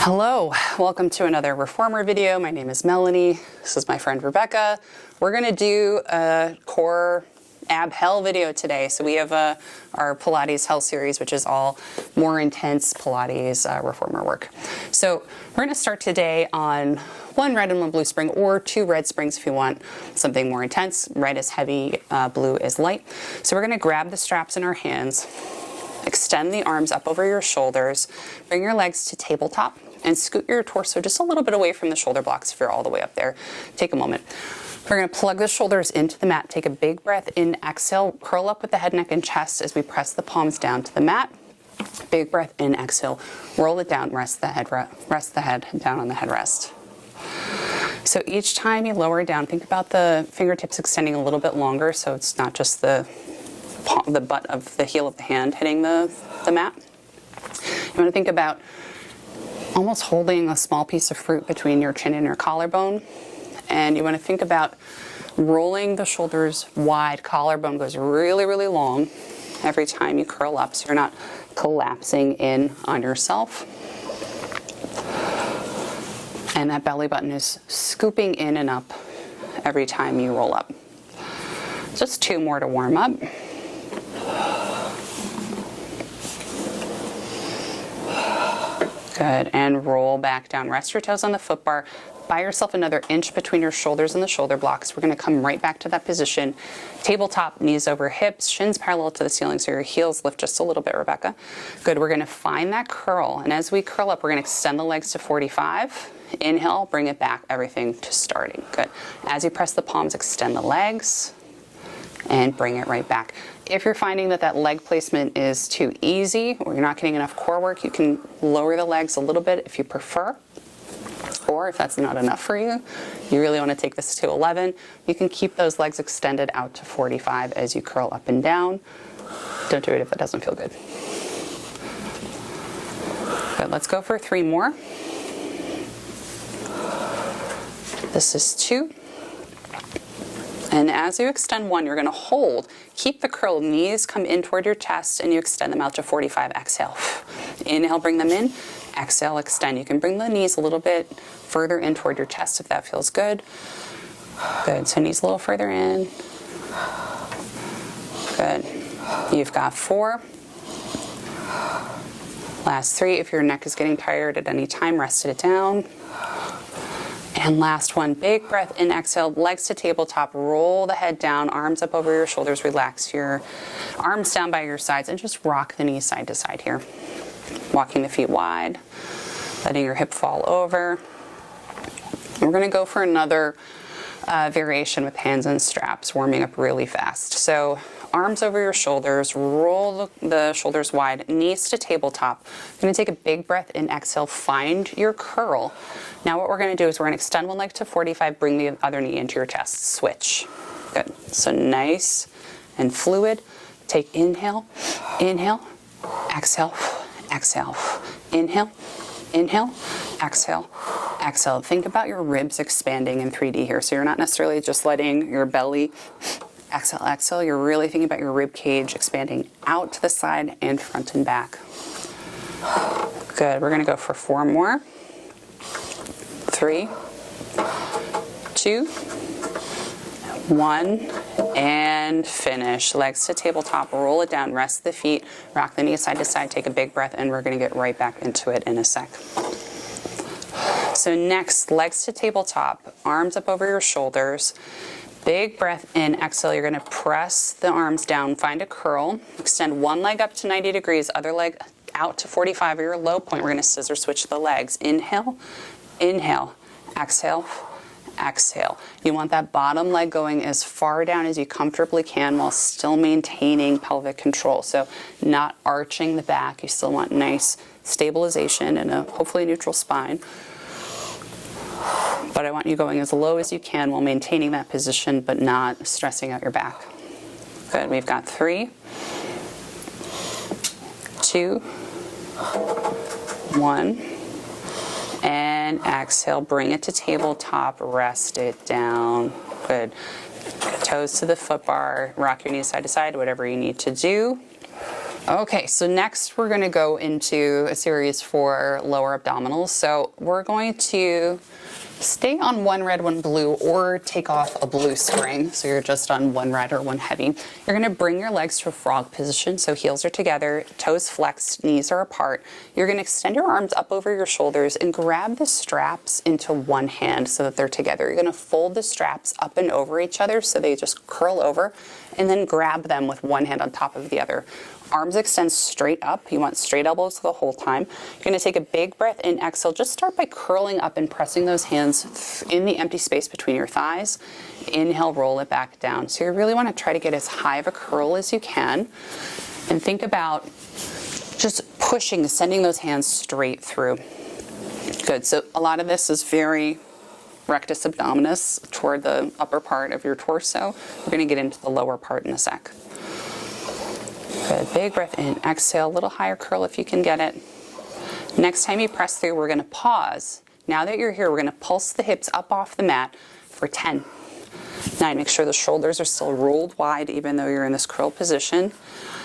Hello, welcome to another reformer video. My name is Melanie. This is my friend Rebecca. We're going to do a core ab hell video today. So we have our Pilates hell series, which is all more intense Pilates reformer work. So we're going to start today on one red and one blue spring, or two red springs if you want something more intense. Red is heavy, blue is light. So we're going to grab the straps in our hands, extend the arms up over your shoulders, bring your legs to tabletop, and scoot your torso just a little bit away from the shoulder blocks if you're all the way up there. Take a moment. We're going to plug the shoulders into the mat. Take a big breath in, exhale, curl up with the head, neck, and chest as we press the palms down to the mat. Big breath in, exhale, roll it down, rest the head down on the headrest. So each time you lower it down, think about the fingertips extending a little bit longer so it's not just the butt of the heel of the hand hitting the mat. You want to think about almost holding a small piece of fruit between your chin and your collarbone. And you want to think about rolling the shoulders wide. Collarbone goes really, really long every time you curl up so you're not collapsing in on yourself. And that belly button is scooping in and up every time you roll up. Just two more to warm up. Good, and roll back down. Rest your toes on the foot bar. Buy yourself another inch between your shoulders and the shoulder blocks. We're going to come right back to that position. Tabletop, knees over hips, shins parallel to the ceiling so your heels lift just a little bit, Rebecca. Good, we're going to find that curl, and as we curl up, we're going to extend the legs to 45. Inhale, bring it back, everything to starting. Good. As you press the palms, extend the legs and bring it right back. If you're finding that leg placement is too easy or you're not getting enough core work, you can lower the legs a little bit if you prefer. Or if that's not enough for you, you really want to take this to 11, you can keep those legs extended out to 45 as you curl up and down. Don't do it if it doesn't feel good. Good, let's go for 3 more. This is 2. And as you extend 1, you're going to hold. Keep the curl. Knees come in toward your chest, and you extend them out to 45. Exhale. Inhale, bring them in. Exhale, extend. You can bring the knees a little bit further in toward your chest if that feels good. Good. So knees a little further in. Good. You've got 4. Last 3. If your neck is getting tired at any time, rest it down. And last one, big breath in, exhale, legs to tabletop, roll the head down, arms up over your shoulders, relax your arms down by your sides, and just rock the knees side to side here. Walking the feet wide, letting your hip fall over. We're going to go for another variation with hands and straps, warming up really fast. So arms over your shoulders, roll the shoulders wide, knees to tabletop. You're going to take a big breath in, exhale, find your curl. Now what we're going to do is we're going to extend one leg to 45, bring the other knee into your chest, switch. Good. So nice and fluid. Take inhale, inhale, exhale, exhale, inhale, inhale, exhale, exhale. Think about your ribs expanding in 3D here. So you're not necessarily just letting your belly exhale, exhale. You're really thinking about your rib cage expanding out to the side and front and back. Good. We're going to go for 4 more. 3, 2, 1, and finish. Legs to tabletop, roll it down, rest the feet, rock the knees side to side, take a big breath, and we're going to get right back into it in a sec. So next, legs to tabletop, arms up over your shoulders. Big breath in, exhale. You're going to press the arms down, find a curl, extend one leg up to 90 degrees, other leg out to 45 or your low point. We're going to scissor switch the legs. Inhale, inhale, exhale, exhale. You want that bottom leg going as far down as you comfortably can while still maintaining pelvic control. So not arching the back. You still want nice stabilization and a hopefully neutral spine. But I want you going as low as you can while maintaining that position but not stressing out your back. Good. We've got 3, 2, 1. And exhale, bring it to tabletop, rest it down. Good. Toes to the foot bar, rock your knees side to side, whatever you need to do. Okay, so next we're going to go into a series for lower abdominals. So we're going to stay on one red, one blue, or take off a blue spring. So you're just on one red or one heavy. You're going to bring your legs to a frog position. So heels are together, toes flexed, knees are apart. You're going to extend your arms up over your shoulders and grab the straps into one hand so that they're together. You're going to fold the straps up and over each other so they just curl over, and then grab them with one hand on top of the other. Arms extend straight up. You want straight elbows the whole time. You're going to take a big breath in, exhale. Just start by curling up and pressing those hands in the empty space between your thighs. Inhale, roll it back down. So you really want to try to get as high of a curl as you can. And think about just pushing, sending those hands straight through. Good. So a lot of this is very rectus abdominis, toward the upper part of your torso. We're going to get into the lower part in a sec. Good. Big breath in, exhale, a little higher curl if you can get it. Next time you press through, we're going to pause. Now that you're here, we're going to pulse the hips up off the mat for 10. 9, make sure the shoulders are still rolled wide even though you're in this curl position.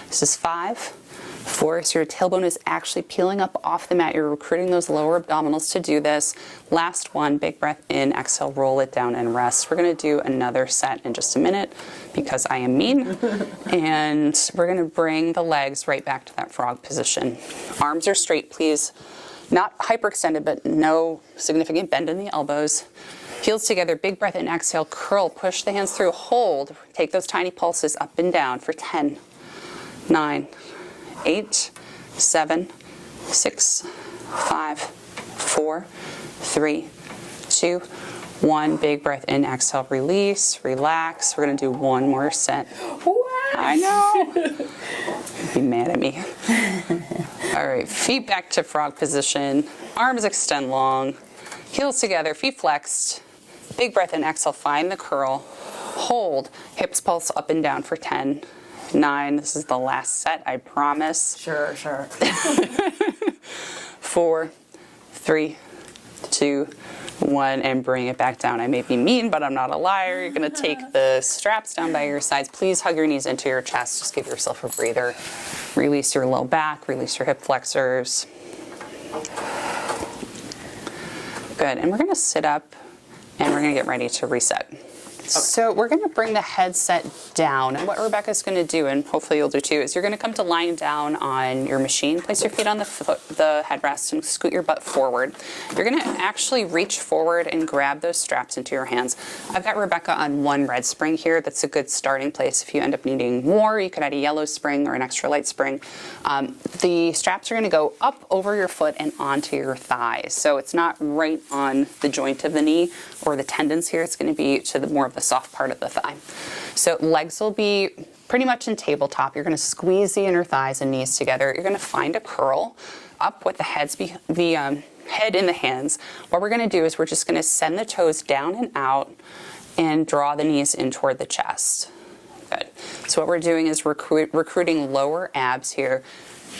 This is 5, 4, so your tailbone is actually peeling up off the mat. You're recruiting those lower abdominals to do this. Last one, big breath in, exhale, roll it down and rest. We're going to do another set in just a minute because I am mean. And we're going to bring the legs right back to that frog position. Arms are straight, please. Not hyperextended, but no significant bend in the elbows. Heels together, big breath in, exhale, curl, push the hands through, hold. Take those tiny pulses up and down for 10, 9, 8, 7, 6, 5, 4, 3, 2, 1. Big breath in, exhale, release, relax. We're going to do one more set. What? I know. Be mad at me. All right, feet back to frog position. Arms extend long. Heels together, feet flexed. Big breath in, exhale, find the curl. Hold, hips pulse up and down for 10, 9. This is the last set, I promise. Sure. 4, 3, 2, 1, and bring it back down. I may be mean, but I'm not a liar. You're going to take the straps down by your sides. Please hug your knees into your chest. Just give yourself a breather. Release your low back. Release your hip flexors. Good. And we're going to sit up, and we're going to get ready to reset. So we're going to bring the headset down, and what Rebecca's going to do, and hopefully you'll do too, is you're going to come to lying down on your machine, place your feet on the headrest, and scoot your butt forward. You're going to actually reach forward and grab those straps into your hands. I've got Rebecca on one red spring here. That's a good starting place. If you end up needing more, you could add a yellow spring or an extra light spring. The straps are going to go up over your foot and onto your thighs. So it's not right on the joint of the knee or the tendons here. It's going to be to the more of the soft part of the thigh. So legs will be pretty much in tabletop. You're going to squeeze the inner thighs and knees together. You're going to find a curl up with the head in the hands. What we're going to do is we're just going to send the toes down and out and draw the knees in toward the chest. Good. So what we're doing is recruiting lower abs here,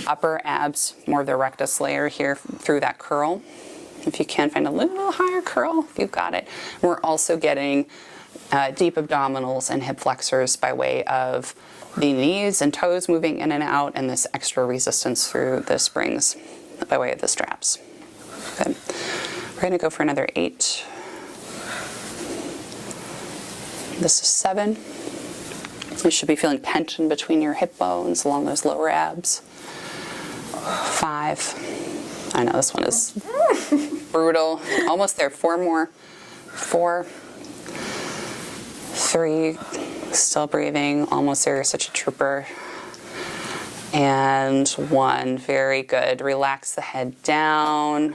upper abs, more of the rectus layer here through that curl. If you can find a little higher curl, you've got it. We're also getting deep abdominals and hip flexors by way of the knees and toes moving in and out, and this extra resistance through the springs by way of the straps. Good. We're going to go for another 8. This is 7. You should be feeling tension between your hip bones along those lower abs. 5. I know this one is brutal. Almost there. 4 more. 4. 3, still breathing, almost there, you're such a trooper. And 1, very good. Relax the head down.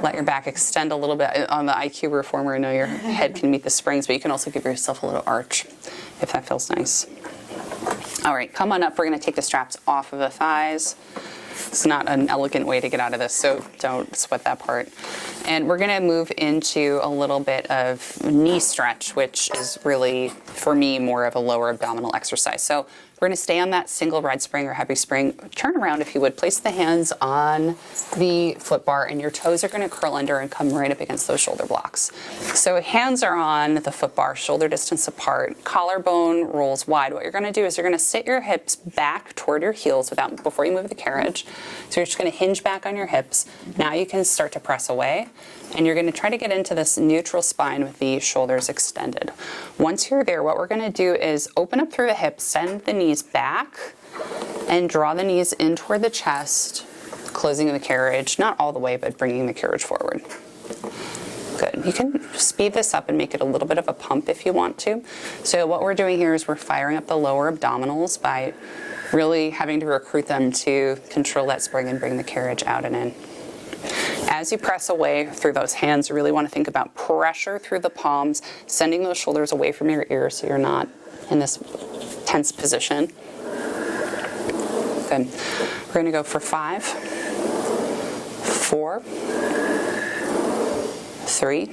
Let your back extend a little bit. On the IQ reformer, I know your head can meet the springs, but you can also give yourself a little arch if that feels nice. All right, come on up. We're going to take the straps off of the thighs. It's not an elegant way to get out of this, so don't sweat that part. And we're going to move into a little bit of knee stretch, which is really, for me, more of a lower abdominal exercise. So We're going to stay on that single red spring or heavy spring. Turn around if you would. Place the hands on the foot bar and your toes are going to curl under and come right up against those shoulder blocks. So hands are on the foot bar, shoulder distance apart, collarbone rolls wide. What you're going to do is you're going to sit your hips back toward your heels before you move the carriage. So you're just going to hinge back on your hips. Now you can start to press away. And you're going to try to get into this neutral spine with the shoulders extended. Once you're there, what we're going to do is open up through the hips, send the knees back, and draw the knees in toward the chest, closing the carriage, not all the way, but bringing the carriage forward. Good. You can speed this up and make it a little bit of a pump if you want to. So what we're doing here is we're firing up the lower abdominals by really having to recruit them to control that spring and bring the carriage out and in. As you press away through those hands, you really want to think about pressure through the palms, sending those shoulders away from your ears so you're not in this tense position. Good. We're going to go for 5, 4, 3,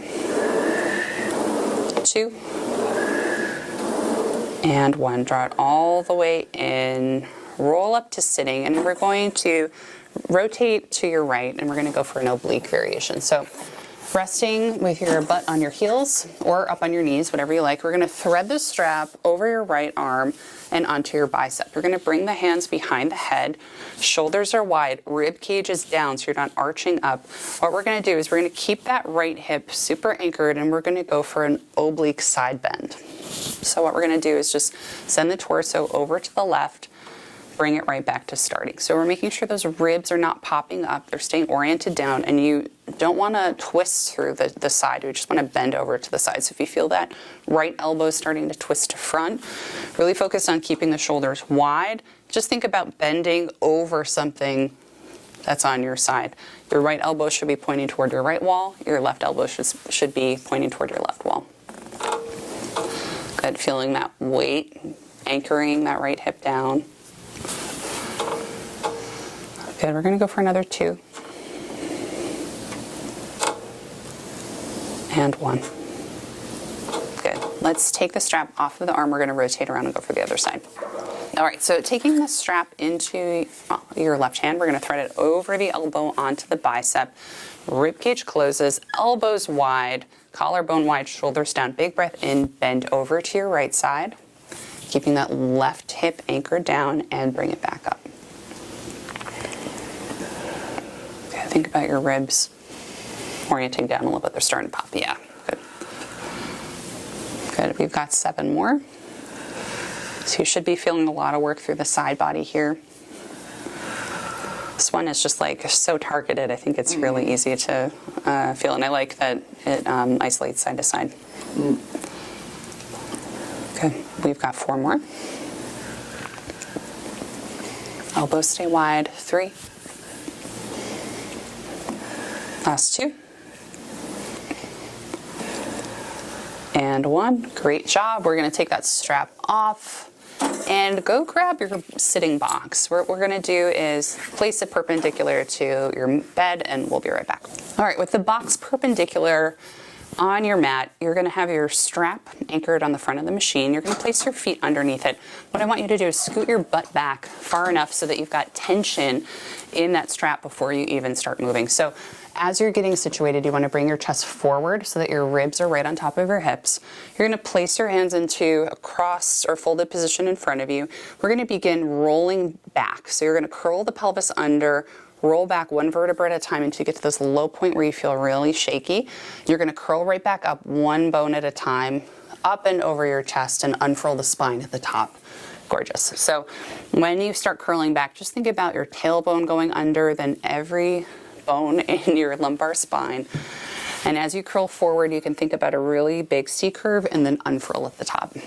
2, and 1. Draw it all the way in. Roll up to sitting, and we're going to rotate to your right, and we're going to go for an oblique variation. So resting with your butt on your heels or up on your knees, whatever you like, we're going to thread the strap over your right arm and onto your bicep. You're going to bring the hands behind the head, shoulders are wide, rib cage is down so you're not arching up. What we're going to do is we're going to keep that right hip super anchored, and we're going to go for an oblique side bend. So what we're going to do is just send the torso over to the left, bring it right back to starting. So we're making sure those ribs are not popping up, they're staying oriented down, and you don't want to twist through the side, you just want to bend over to the side. So if you feel that right elbow starting to twist to front, really focus on keeping the shoulders wide. Just think about bending over something that's on your side. Your right elbow should be pointing toward your right wall, your left elbow should be pointing toward your left wall. Good, feeling that weight, anchoring that right hip down. Good, we're going to go for another 2. And 1. Good. Let's take the strap off of the arm. We're going to rotate around and go for the other side. All right, so taking the strap into your left hand, we're going to thread it over the elbow onto the bicep. Rib cage closes, elbows wide, collarbone wide, shoulders down. Big breath in, bend over to your right side, keeping that left hip anchored down, and bring it back up. Okay, think about your ribs orienting down a little bit. They're starting to pop. Yeah, good. Good. We've got 7 more. So you should be feeling a lot of work through the side body here. This one is just like so targeted. I think it's really easy to feel, and I like that it isolates side to side. Okay, we've got 4 more. Elbows stay wide. 3. Last 2. And 1. Great job. We're going to take that strap off and go grab your sitting box. What we're going to do is place it perpendicular to your bed, and we'll be right back. All right, with the box perpendicular on your mat, you're going to have your strap anchored on the front of the machine. You're going to place your feet underneath it. What I want you to do is scoot your butt back far enough so that you've got tension in that strap before you even start moving. So as you're getting situated, you want to bring your chest forward so that your ribs are right on top of your hips. You're going to place your hands into a crossed or folded position in front of you. We're going to begin rolling back. So you're going to curl the pelvis under, roll back 1 vertebra at a time until you get to this low point where you feel really shaky. You're going to curl right back up 1 bone at a time, up and over your chest, and unfurl the spine at the top. Gorgeous. So when you start curling back, just think about your tailbone going under, then every bone in your lumbar spine. And as you curl forward, you can think about a really big C curve and then unfurl at the top.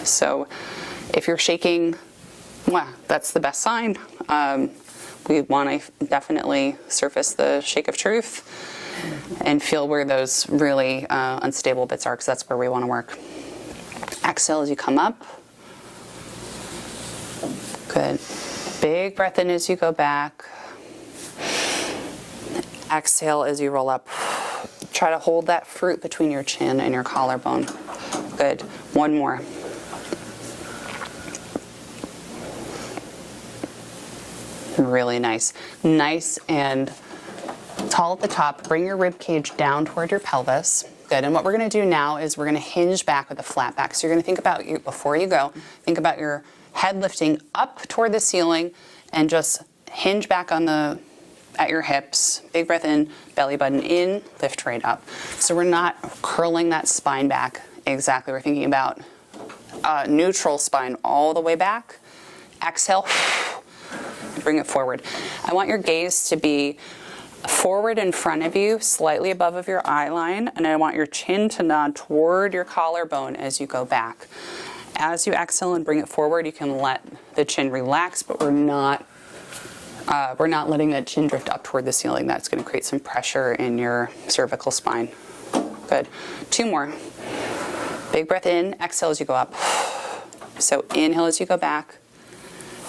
So if you're shaking, well, that's the best sign. We want to definitely surface the shake of truth and feel where those really unstable bits are, because that's where we want to work. Exhale as you come up. Good. Big breath in as you go back. Exhale as you roll up. Try to hold that fruit between your chin and your collarbone. Good. 1 more. Really nice. Nice and tall at the top. Bring your rib cage down toward your pelvis. Good. And what we're going to do now is we're going to hinge back with a flat back. So you're going to think about, before you go, think about your head lifting up toward the ceiling and just hinge back at your hips. Big breath in, belly button in, lift right up. So we're not curling that spine back. Exactly. We're thinking about neutral spine all the way back. Exhale. Bring it forward. I want your gaze to be forward in front of you, slightly above of your eye line, and I want your chin to nod toward your collarbone as you go back. As you exhale and bring it forward, you can let the chin relax, but we're not letting that chin drift up toward the ceiling. That's going to create some pressure in your cervical spine. Good. 2 more. Big breath in, exhale as you go up. So inhale as you go back.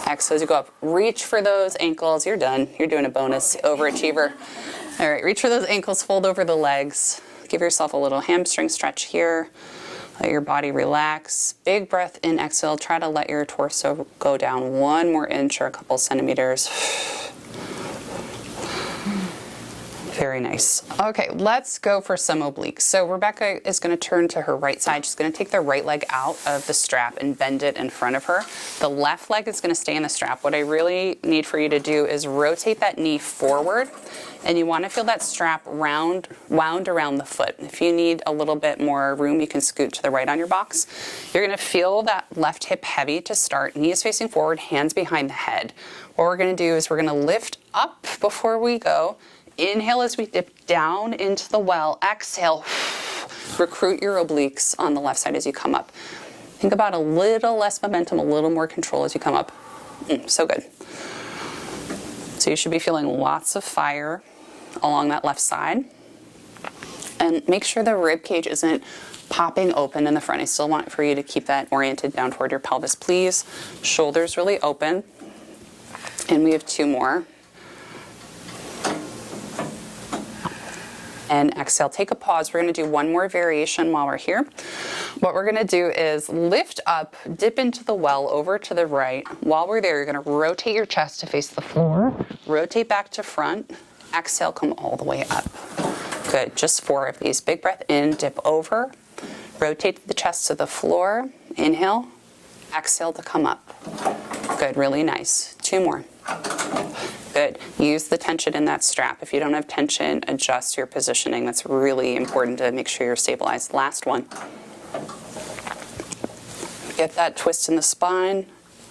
Exhale as you go up. Reach for those ankles. You're done. You're doing a bonus, overachiever. All right, reach for those ankles, fold over the legs. Give yourself a little hamstring stretch here. Let your body relax. Big breath in, exhale. Try to let your torso go down 1 more inch or a couple centimeters. Very nice. Okay, let's go for some obliques. So Rebecca is going to turn to her right side. She's going to take the right leg out of the strap and bend it in front of her. The left leg is going to stay in the strap. What I really need for you to do is rotate that knee forward, and you want to feel that strap wound around the foot. If you need a little bit more room, you can scoot to the right on your box. You're going to feel that left hip heavy to start. Knees facing forward, hands behind the head. What we're going to do is we're going to lift up before we go. Inhale as we dip down into the well. Exhale. Recruit your obliques on the left side as you come up. Think about a little less momentum, a little more control as you come up. So good. So you should be feeling lots of fire along that left side. And make sure the rib cage isn't popping open in the front. I still want for you to keep that oriented down toward your pelvis, please. Shoulders really open. And we have 2 more. And exhale, take a pause. We're going to do 1 more variation while we're here. What we're going to do is lift up, dip into the well over to the right. While we're there, you're going to rotate your chest to face the floor. Rotate back to front. Exhale, come all the way up. Good, just 4 of these. Big breath in, dip over. Rotate the chest to the floor. Inhale. Exhale to come up. Good, really nice. 2 more. Good. Use the tension in that strap. If you don't have tension, adjust your positioning. That's really important to make sure you're stabilized. Last one. Get that twist in the spine.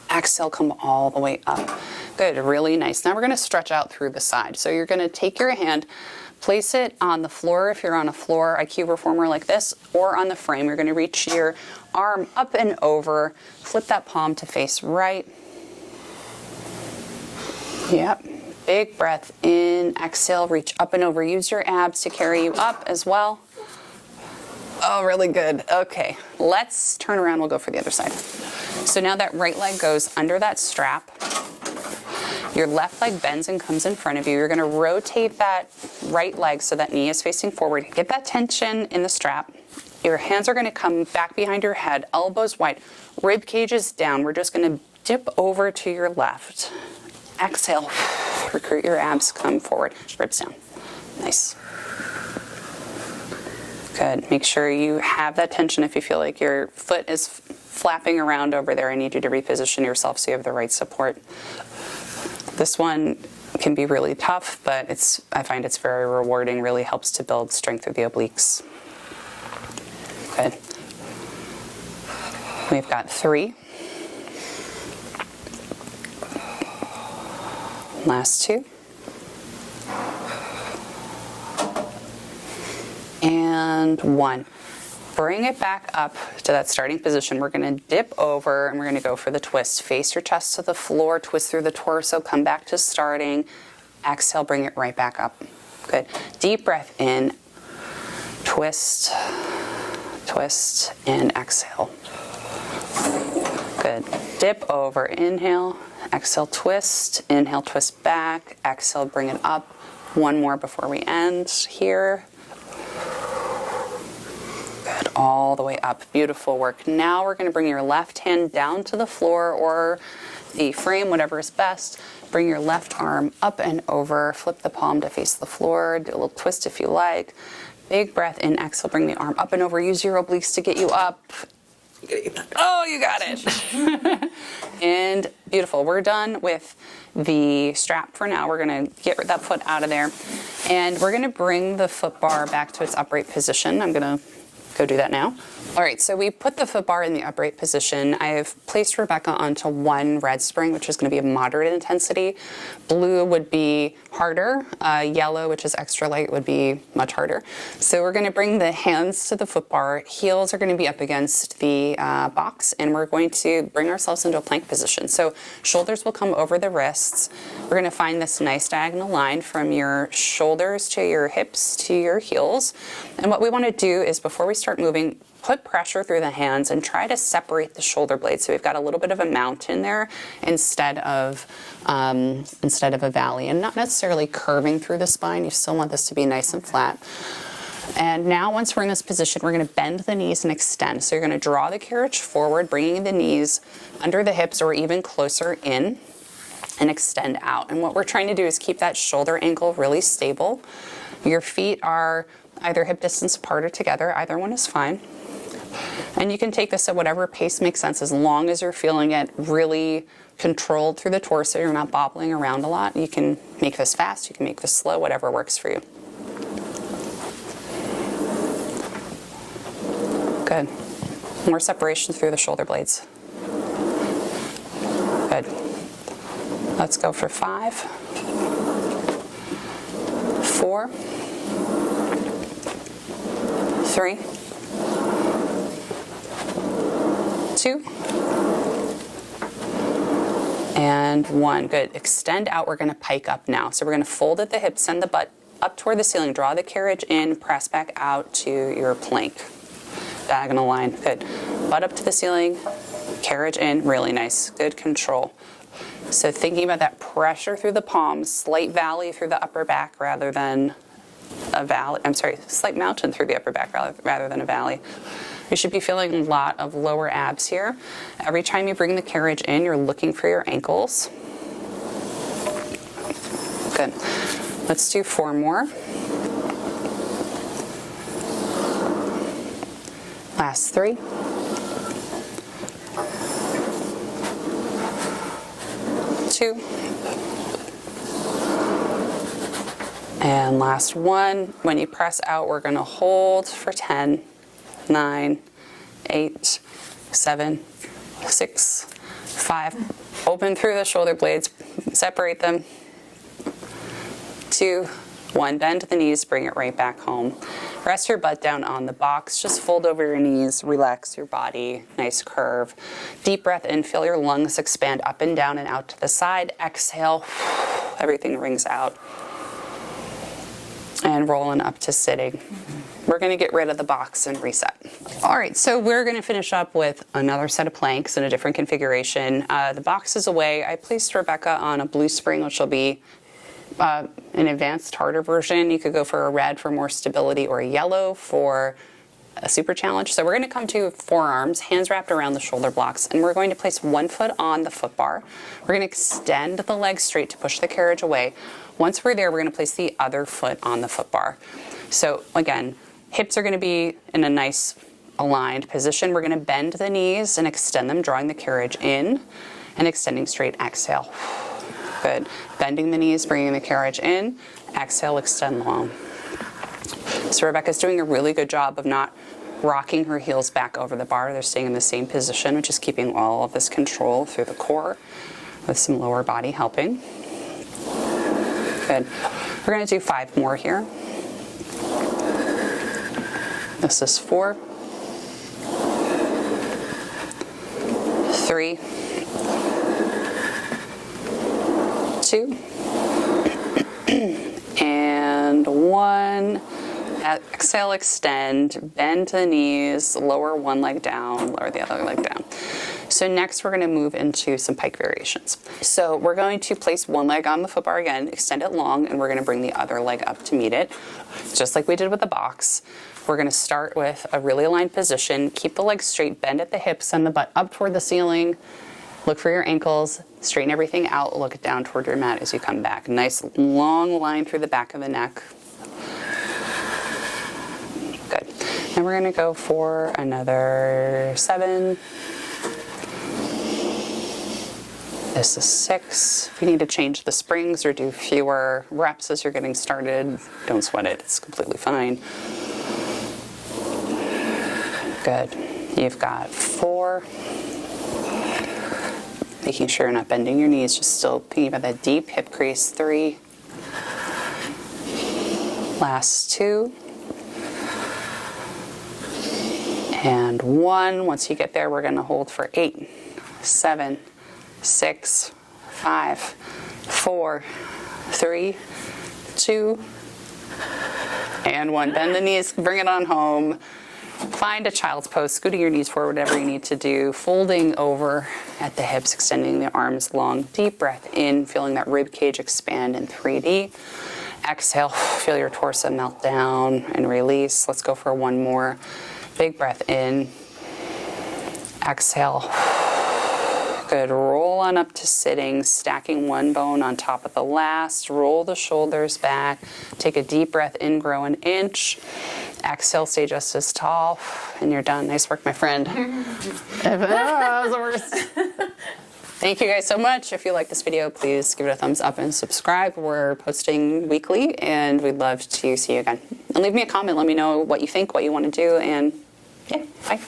Exhale, come all the way up. Good, really nice. Now we're going to stretch out through the side. So you're going to take your hand, place it on the floor if you're on a floor IQ reformer like this, or on the frame. You're going to reach your arm up and over. Flip that palm to face right. Yep. Big breath in, exhale, reach up and over. Use your abs to carry you up as well. Oh, really good. Okay, let's turn around. We'll go for the other side. So now that right leg goes under that strap. Your left leg bends and comes in front of you. You're going to rotate that right leg so that knee is facing forward. Get that tension in the strap. Your hands are going to come back behind your head, elbows wide, rib cage is down. We're just going to dip over to your left. Exhale, recruit your abs, come forward, ribs down. Nice. Good. Make sure you have that tension. If you feel like your foot is flapping around over there, I need you to reposition yourself so you have the right support. This one can be really tough, but I find it's very rewarding, really helps to build strength of the obliques. Good. We've got 3. Last 2. And 1. Bring it back up to that starting position. We're going to dip over and we're going to go for the twist. Face your chest to the floor, twist through the torso, come back to starting. Exhale, bring it right back up. Good. Deep breath in. Twist, twist, and exhale. Good. Dip over, inhale. Exhale, twist. Inhale, twist back. Exhale, bring it up. 1 more before we end here. Good. All the way up. Beautiful work. Now we're going to bring your left hand down to the floor or the frame, whatever is best. Bring your left arm up and over, flip the palm to face the floor, do a little twist if you like. Big breath in, exhale, bring the arm up and over, use your obliques to get you up. Oh, you got it. And beautiful. We're done with the strap for now. We're going to get that foot out of there. And we're going to bring the foot bar back to its upright position. I'm going to go do that now. All right, so we put the foot bar in the upright position. I have placed Rebecca onto one red spring, which is going to be a moderate intensity. Blue would be harder. Yellow, which is extra light, would be much harder. So we're going to bring the hands to the foot bar. Heels are going to be up against the box, and we're going to bring ourselves into a plank position. So shoulders will come over the wrists. We're going to find this nice diagonal line from your shoulders to your hips to your heels. And what we want to do is, before we start moving, put pressure through the hands and try to separate the shoulder blades. So we've got a little bit of a mountain there instead of a valley, and not necessarily curving through the spine. You still want this to be nice and flat. And now once we're in this position, we're going to bend the knees and extend. So you're going to draw the carriage forward, bringing the knees under the hips or even closer in, and extend out. And what we're trying to do is keep that shoulder angle really stable. Your feet are either hip distance apart or together. Either one is fine. And you can take this at whatever pace makes sense, as long as you're feeling it really controlled through the torso. You're not bobbling around a lot. You can make this fast, you can make this slow, whatever works for you. Good. More separation through the shoulder blades. Good. Let's go for 5, 4, 3, 2, and 1. Good. Extend out. We're going to pike up now. So we're going to fold at the hips, send the butt up toward the ceiling, draw the carriage in, press back out to your plank. Diagonal line. Good. Butt up to the ceiling, carriage in. Really nice. Good control. So thinking about that pressure through the palms, slight valley through the upper back rather than a valley. Slight mountain through the upper back rather than a valley. You should be feeling a lot of lower abs here. Every time you bring the carriage in, you're looking for your ankles. Good. Let's do 4 more. Last 3. 2. And last 1. When you press out, we're going to hold for 10, 9, 8, 7, 6, 5. Open through the shoulder blades, separate them. 2, 1. Bend the knees, bring it right back home. Rest your butt down on the box. Just fold over your knees, relax your body, nice curve. Deep breath in, feel your lungs expand up and down and out to the side. Exhale, everything rings out. And rolling up to sitting. We're going to get rid of the box and reset. All right, so we're going to finish up with another set of planks in a different configuration. The box is away. I placed Rebecca on a blue spring, which will be an advanced harder version. You could go for a red for more stability or a yellow for a super challenge. So we're going to come to forearms, hands wrapped around the shoulder blocks, and we're going to place one foot on the foot bar. We're going to extend the leg straight to push the carriage away. Once we're there, we're going to place the other foot on the foot bar. So again, hips are going to be in a nice aligned position. We're going to bend the knees and extend them, drawing the carriage in and extending straight. Exhale. Good. Bending the knees, bringing the carriage in. Exhale, extend long. So Rebecca's doing a really good job of not rocking her heels back over the bar. They're staying in the same position, which is keeping all of this control through the core with some lower body helping. Good. We're going to do 5 more here. This is 4, 3, 2, and 1. Exhale, extend, bend the knees, lower one leg down, lower the other leg down. So next we're going to move into some pike variations. So we're going to place one leg on the foot bar again, extend it long, and we're going to bring the other leg up to meet it, just like we did with the box. We're going to start with a really aligned position, keep the legs straight, bend at the hips, send the butt up toward the ceiling, Look for your ankles, straighten everything out, look down toward your mat as you come back. Nice long line through the back of the neck. Good. Now we're gonna go for another 7. This is 6. If you need to change the springs or do fewer reps as you're getting started, don't sweat it, it's completely fine. Good. You've got 4. Making sure you're not bending your knees, just still thinking about that deep hip crease. 3. Last 2. And 1. Once you get there, we're going to hold for 8, 7, 6, 5, 4, 3, 2, and 1. Bend the knees, bring it on home. Find a child's pose, scooting your knees forward, whatever you need to do. Folding over at the hips, extending the arms long. Deep breath in, feeling that rib cage expand in 3D. Exhale, feel your torso melt down and release. Let's go for one more. Big breath in. Exhale. Good. Roll on up to sitting, stacking one bone on top of the last. Roll the shoulders back. Take a deep breath in, grow an inch. Exhale, stay just as tall, and you're done. Nice work, my friend. That was the worst. Thank you guys so much. If you like this video, please give it a thumbs up and subscribe. We're posting weekly, and we'd love to see you again. And leave me a comment. Let me know what you think, what you want to do, and yeah, bye.